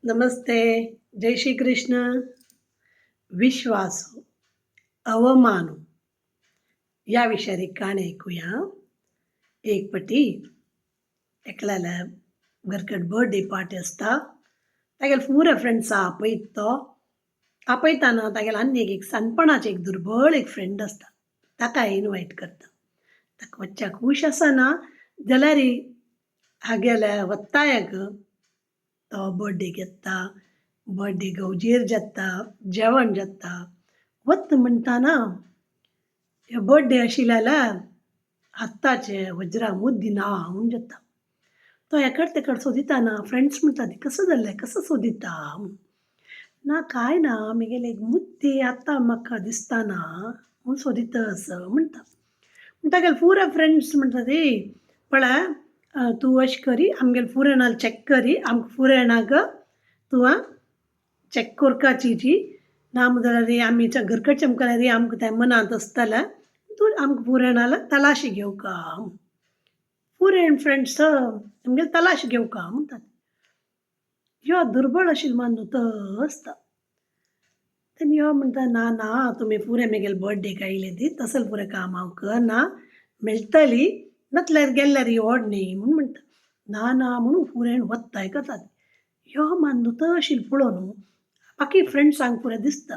नमस्ते. जय श्री कृष्ण. विश्वासು, अवमानू या विषयावर एक गाणं ऐकूया. एक पटी एकल्याला घरकड बर्थडे पार्टी असता. तागेले पुरे फ्रेंड्स आपयता तो. आपयताना तागेले आनी एक सणपणाचो एक दुर्बळ एक फ्रेंड असता. ताका इनवायट करता. ताका वच्चाक खूश आसना जाल्यार हागेले वत्तायक तो बर्थडे घेता. बर्थडे गौजेर जाता, जेवण जाता. वत म्हणटाना हे बर्थडे आशिल्ल्याला आत्ताचे वज्रा मुद्दी ना म्हूण जाता. तो एकर तेकर सोदिताना फ्रेंड्स म्हणटा ती कसं जालें कसं सोदिता म्हूण. ना कांय ना म्हगेली एक मुद्दी आतां म्हाका दिसताना म्हूण सोदितस म्हणटा. तागेले पुरे फ्रेंड्स म्हणटा ती पळय तूं अशें करी आमगेले फुरें नाल चॅक करी आमकां फुरें ना ग तूं चॅक कोरपाची ना जाल्यार आमी घरकडचे म्हणल्यार आमकां तें मनांत आसतलें तूं आमकां फुरें ना जाल्यार तलाशी घेवका फुरें फ्रेंड्स आमगेले तलाशी घेवका म्हणटात. यो दुर्बळ आशिल्लो मान न्हू तो आसता. तेन्ना यो म्हणटा ना ना तुमी फुरें म्हगेले बर्थडेक आयले ती तसलें फुरें काम हांव करना मेळटली नातल्यार गेल्यार योड न्ही म्हूण म्हणटा. ना ना म्हणून फुरें वत्ता आयकतात. यो मान न्हू तो आशिल्लो पळोवन बाकी फ्रेंड्सांक फुडें दिसता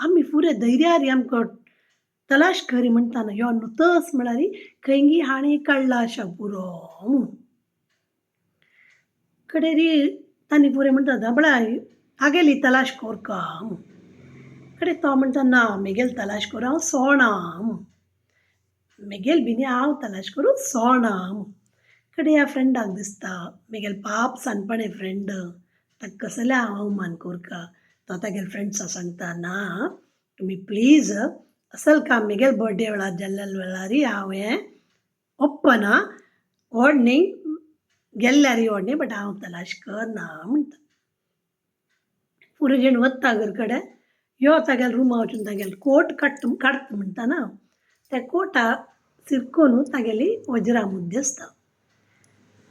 आमी फुरें धैर्यार आमकां तलाश करी म्हणटाना यो न्हूतस म्हळ्यार खंयगी हाणी काडला आशा पुरो म्हणून. कडेन तांणी फुडें म्हणटा धाबळाय आगेली तलाश कोरका म्हूण. कडेन तो म्हणटा ना म्हगेली तलाश करूं हांव सोणा म्हूण. म्हगेल बिनी हांव तलाश करूं सोणा म्हूण. कडेन ह्या फ्रेंडाक दिसता म्हगेले पाप सानपणे फ्रेंड ताका कसले हांव अवमान कोरता. तो तागेले फ्रेंड्सां सांगता ना तुमी प्लीज असल काम म्हगेले बर्थडे वेळार जाल्ल्या वेळार हांव हें ओप्पना व्हड न्ही गेल्ल्यार व्हड न्ही बट हांव तलाश करना म्हणटा. फुडें जेवन वता घरा कडेन यो तागेले रुमा वचून तागेले कोट काडटा म्हणटाना त्या कोटाक सिरकोन तागेली वज्रा मुद्दी आसता.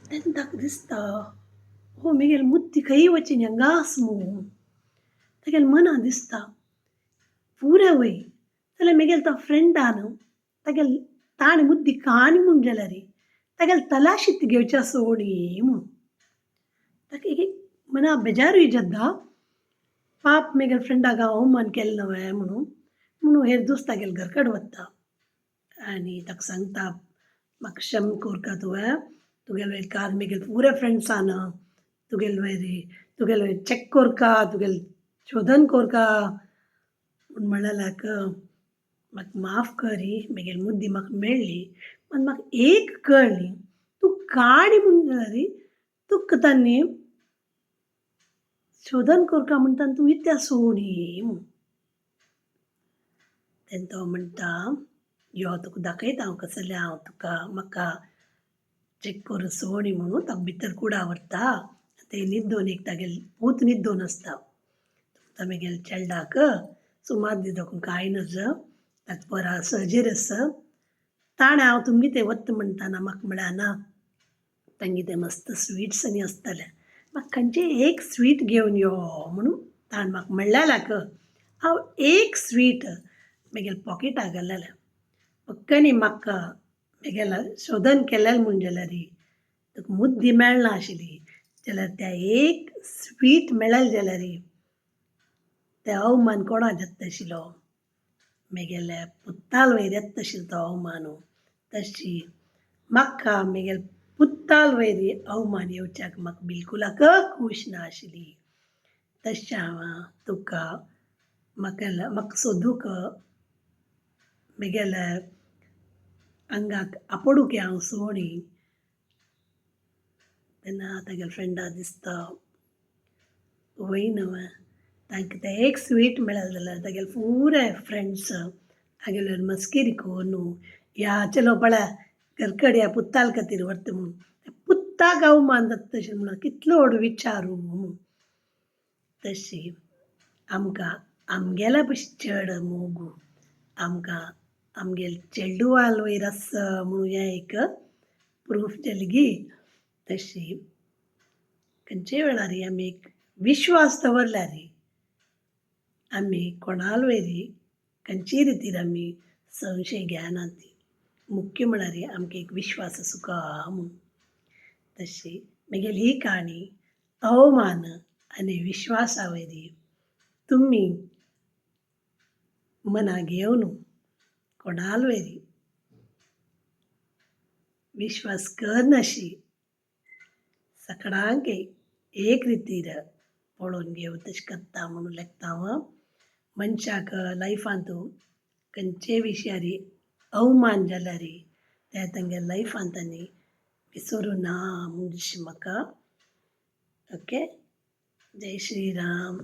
तेन्ना ताका दिसता हो म्हगेली मुद्दी खंय वचीन हांगास म्हूण. तागेले मनां दिसता पुरे वय जाल्यार म्हगेले तो फ्रेंडान तागेले ताणें मुद्दी काणी म्हूण जाल्यार तागेले तलाशीत घेवच्या सोडी म्हूण. ताका एक मना बेजारूय जाता पाप म्हगेले फ्रेंडाक हांव अवमान केलो न्हय म्हणून हेर दीस तागेले घरकड वता आनी ताका सांगता म्हाका क्षम कोरता तुगेले वयर काल म्हगेले पुरे फ्रेंड्सान तुगेले वयर चॅक कोरता तुगेले शोधन कोरता म्हूण म्हणल्याक म्हाका माफ करी म्हगेली मुद्दी म्हाका मेळ्ळी पण म्हाका एक कळ्ळी तूं काणी म्हूण जाल्यार तुका तांणी शोधन कोरता म्हणटाना तूं इत्या सोणी म्हूण. तेन्ना तो म्हणटा यो तुका दाखयता हांव कसलें हांव तुका म्हाका चॅक करूं सोणी म्हणून ताका भितर कुडा व्हरता. ते न्हिदोवन एक तागेले पूत न्हिदोवन आसता. तो म्हगेले चेडवाक सुमार दीस देखून कांय नज ताका बरा सर्जरी आसा. ताणें हांव तुमगे थंय वता म्हणटाना म्हाका म्हळ्याना तांगे तें मस्त स्वीट्स आनी आसतलें म्हाका खंयचें एक स्वीट घेवन यो म्हणून ताणें म्हाका म्हणल्याक हांव एक स्वीट म्हगेल्या पॉकेटाक घालेलें. पक्कनी म्हाका म्हगेलें शोधन केलेलें म्हूण जाल्यार तुका मुद्दी मेळना आशिल्ली जाल्यार त्या एक स्वीट मेळ्ळें जाल्यार तें अवमान कोणा जाता आशिल्लो म्हगेल्या पुताल वयर येता आशिल्लो तो अवमान तशी म्हाका म्हगेले पुताल वयर अवमान येवच्याक म्हाका बिलकुलाक खूश ना आशिल्ली. तशें हांव तुका म्हाका सोदूंक म्हगेल्या आंगाक आपडूंक हांव सोणी. तेन्ना तागेले फ्रेंडाक दिसता वय न्हय तांकां तें एक स्वीट मेळ्ळें जाल्यार तागेले पुरे फ्रेंड्स तागेले वयर मस्किरी कोन्न या चलो पळय घरकड या पुताल खातीर व्हरता म्हूण पुताक अवमान जाता तशें म्हणून कितलो व्हड विचारूं म्हूण. तशी आमकां आमगेल्या भशेन चेड मोगू आमकां आमगेले चेडवाल वयर आसा म्हणून हें एक प्रूफ जाली गी. तशी खंयचेय वेळार आमी एक विश्वास दवरल्यार आमी कोणाल वयरी खंयचीय रितीर आमी संशय घेयनात ती. मुख्य म्हळ्यार आमकां एक विश्वास आसूं का म्हूण. तशी म्हगेली ही काणी अवमान आनी विश्वासा वयरी तुमी मनाक घेवन कोणाल वयरी विश्वास करनाशी सगळ्यांक एक रितीर पळोवन घेवं तशें करता म्हणून लेखता हांव. मनशाक लायफांत खंयचेय विशयार अवमान जाल्यार ते तांगे लायफांत तांणी विसरूं ना म्हणून दिसता म्हाका. ओके. जय श्री राम.